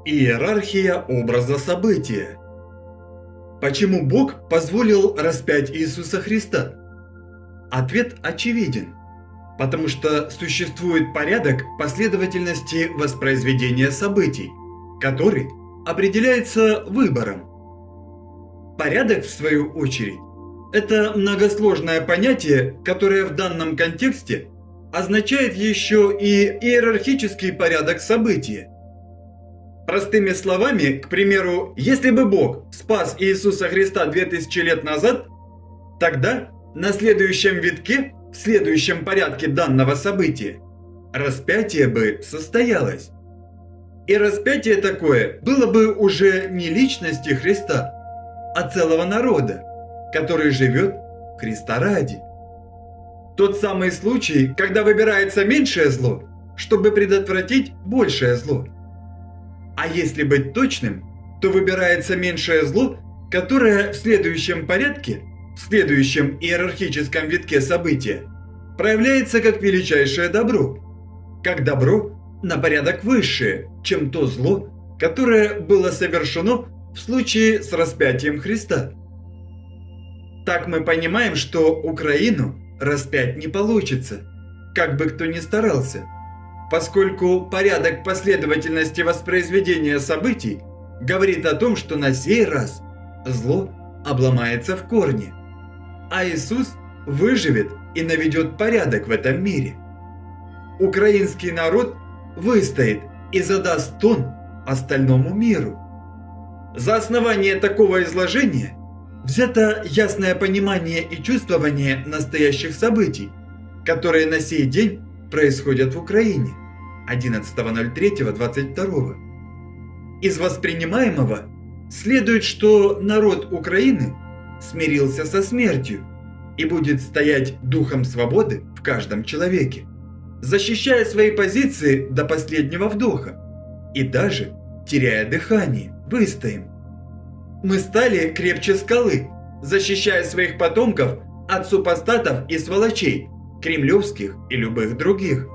Иерархия образа события. Почему Бог позволил распять Иисуса Христа? Ответ очевиден. Потому что существует порядок последовательности воспроизведения событий, который определяется выбором. Порядок, в свою очередь, это многосложное понятие, которое в данном контексте означает еще и иерархический порядок событий. Простыми словами, к примеру, если бы Бог спас Иисуса Христа 2000 лет назад, тогда на следующем витке, в следующем порядке данного события, распятие бы состоялось. И распятие такое было бы уже не личности Христа, а целого народа, который живет Христа ради. Тот самый случай, когда выбирается меньшее зло, чтобы предотвратить большее зло. А если быть точным, то выбирается меньшее зло, которое в следующем порядке, в следующем иерархическом витке события, проявляется как величайшее добро. Как добро на порядок высшее, чем то зло, которое было совершено в случае с распятием Христа. Так мы понимаем, что Украину распять не получится, как бы кто ни старался, поскольку порядок последовательности воспроизведения событий говорит о том, что на сей раз зло обломается в корне, а Иисус выживет и наведет порядок в этом мире. Украинский народ выстоит и задаст тон остальному миру. За основание такого изложения взято ясное понимание и чувствование настоящих событий, которые на сей день происходят в Украине 11.03.22. Из воспринимаемого следует, что народ Украины смирился со смертью и будет стоять духом свободы в каждом человеке, защищая свои позиции до последнего вдоха и даже теряя дыхание, выстоим. Мы стали крепче скалы, защищая своих потомков от супостатов и сволочей, кремлевских и любых других.